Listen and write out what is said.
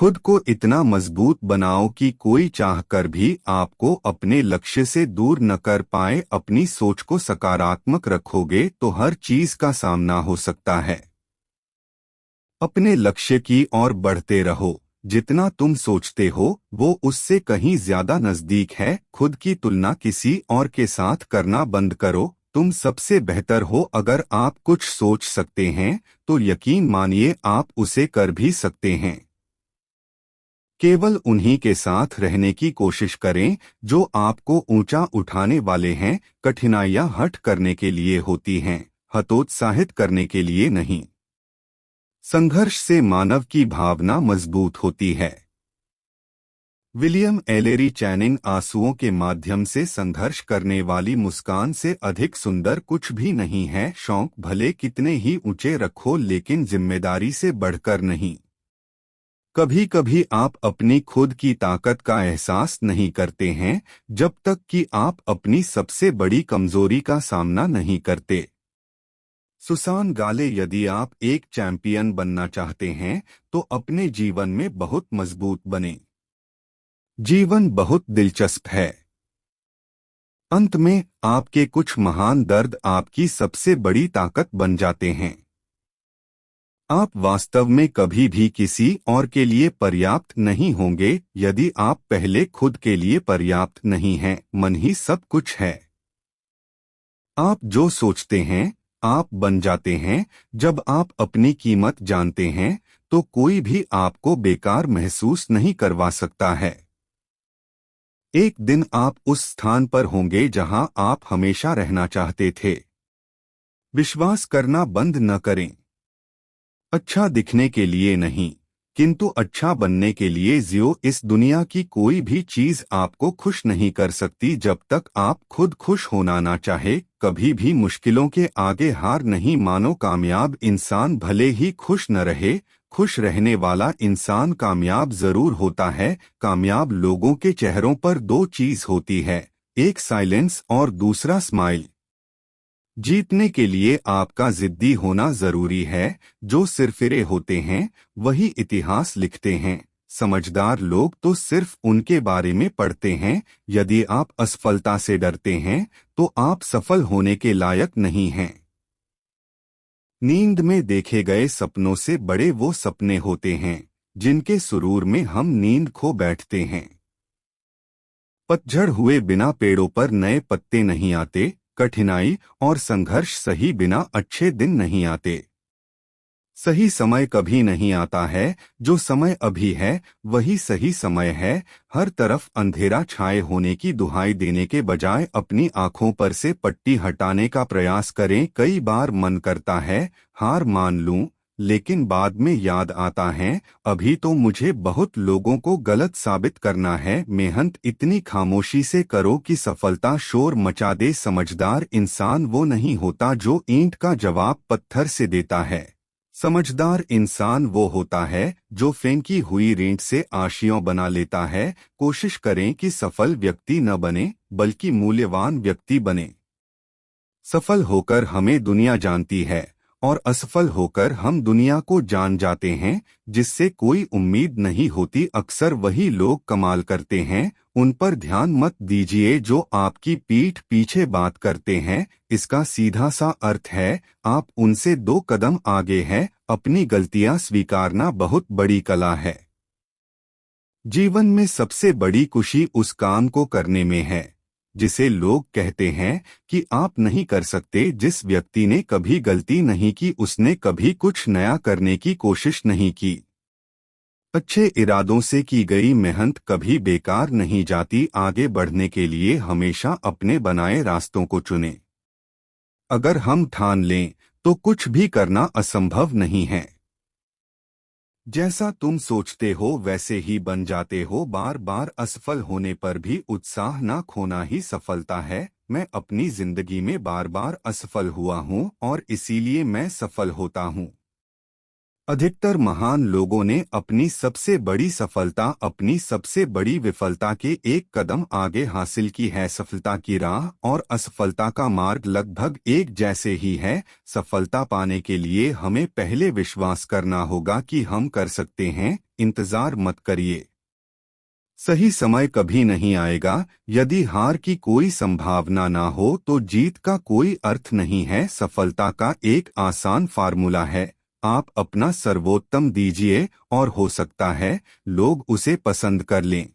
खुद को इतना मजबूत बनाओ कि कोई चाहकर भी आपको अपने लक्ष्य से दूर न कर पाए। अपनी सोच को सकारात्मक रखोगे तो हर चीज का सामना हो सकता है। अपने लक्ष्य की ओर बढ़ते रहो। जितना तुम सोचते हो वो उससे कहीं ज्यादा नजदीक है। खुद की तुलना किसी और के साथ करना बंद करो। तुम सबसे बेहतर हो। अगर आप कुछ सोच सकते हैं तो यकीन मानिए आप उसे कर भी सकते हैं। केवल उन्हीं के साथ रहने की कोशिश करें जो आपको ऊंचा उठाने वाले हैं। कठिनाइयां हट करने के लिए होती हैं, हतोत्साहित करने के लिए नहीं। संघर्ष से मानव की भावना मजबूत होती है। विलियम एलेरी चैनिंग आंसुओं के माध्यम से संघर्ष करने वाली मुस्कान से अधिक सुंदर कुछ भी नहीं है। शौक भले कितने ही ऊंचे रखो लेकिन जिम्मेदारी से बढ़कर नहीं। कभी कभी आप अपनी खुद की ताकत का एहसास नहीं करते हैं जब तक कि आप अपनी सबसे बड़ी कमजोरी का सामना नहीं करते। सुसान गाले, यदि आप एक चैंपियन बनना चाहते हैं तो अपने जीवन में बहुत मजबूत बने। जीवन बहुत दिलचस्प है। अंत में आपके कुछ महान दर्द आपकी सबसे बड़ी ताकत बन जाते हैं। आप वास्तव में कभी भी किसी और के लिए पर्याप्त नहीं होंगे यदि आप पहले खुद के लिए पर्याप्त नहीं हैं। मन ही सब कुछ है। आप जो सोचते हैं आप बन जाते हैं। जब आप अपनी कीमत जानते हैं तो कोई भी आपको बेकार महसूस नहीं करवा सकता है। एक दिन आप उस स्थान पर होंगे जहां आप हमेशा रहना चाहते थे। विश्वास करना बंद न करें। अच्छा दिखने के लिए नहीं किंतु अच्छा बनने के लिए जियो। इस दुनिया की कोई भी चीज आपको खुश नहीं कर सकती जब तक आप खुद खुश होना ना चाहे। कभी भी मुश्किलों के आगे हार नहीं मानो। कामयाब इंसान भले ही खुश न रहे, खुश रहने वाला इंसान कामयाब जरूर होता है। कामयाब लोगों के चेहरों पर दो चीज होती है, एक साइलेंस और दूसरा स्माइल। जीतने के लिए आपका जिद्दी होना जरूरी है। जो सिरफिरे होते हैं वही इतिहास लिखते हैं। समझदार लोग तो सिर्फ उनके बारे में पढ़ते हैं। यदि आप असफलता से डरते हैं तो आप सफल होने के लायक नहीं हैं। नींद में देखे गए सपनों से बड़े वो सपने होते हैं जिनके सुरूर में हम नींद खो बैठते हैं। पतझड़ हुए बिना पेड़ों पर नए पत्ते नहीं आते। कठिनाई और संघर्ष सही बिना अच्छे दिन नहीं आते। सही समय कभी नहीं आता है। जो समय अभी है वही सही समय है। हर तरफ अंधेरा छाए होने की दुहाई देने के बजाय अपनी आंखों पर से पट्टी हटाने का प्रयास करें। कई बार मन करता है हार मान लूं, लेकिन बाद में याद आता है अभी तो मुझे बहुत लोगों को गलत साबित करना है। मेहनत इतनी खामोशी से करो कि सफलता शोर मचा दे। समझदार इंसान वो नहीं होता जो ईंट का जवाब पत्थर से देता है। समझदार इंसान वो होता है जो फेंकी हुई ईंट से आशियों बना लेता है। कोशिश करें कि सफल व्यक्ति न बने बल्कि मूल्यवान व्यक्ति बने। सफल होकर हमें दुनिया जानती है और असफल होकर हम दुनिया को जान जाते हैं। जिससे कोई उम्मीद नहीं होती अक्सर वही लोग कमाल करते हैं। उन पर ध्यान मत दीजिए जो आपकी पीठ पीछे बात करते हैं। इसका सीधा सा अर्थ है आप उनसे दो कदम आगे हैं। अपनी गलतियां स्वीकारना बहुत बड़ी कला है। जीवन में सबसे बड़ी खुशी उस काम को करने में है जिसे लोग कहते हैं कि आप नहीं कर सकते। जिस व्यक्ति ने कभी गलती नहीं की उसने कभी कुछ नया करने की कोशिश नहीं की। अच्छे इरादों से की गई मेहनत कभी बेकार नहीं जाती। आगे बढ़ने के लिए हमेशा अपने बनाए रास्तों को चुनें। अगर हम ठान लें तो कुछ भी करना असंभव नहीं है। जैसा तुम सोचते हो वैसे ही बन जाते हो। बार बार असफल होने पर भी उत्साह ना खोना ही सफलता है। मैं अपनी जिंदगी में बार बार असफल हुआ हूँ और इसीलिए मैं सफल होता हूँ। अधिकतर महान लोगों ने अपनी सबसे बड़ी सफलता अपनी सबसे बड़ी विफलता के एक कदम आगे हासिल की है। सफलता की राह और असफलता का मार्ग लगभग एक जैसे ही है। सफलता पाने के लिए हमें पहले विश्वास करना होगा कि हम कर सकते हैं। इंतजार मत करिए, सही समय कभी नहीं आएगा। यदि हार की कोई संभावना ना हो तो जीत का कोई अर्थ नहीं है। सफलता का एक आसान फार्मूला है, आप अपना सर्वोत्तम दीजिए और हो सकता है लोग उसे पसंद कर लें।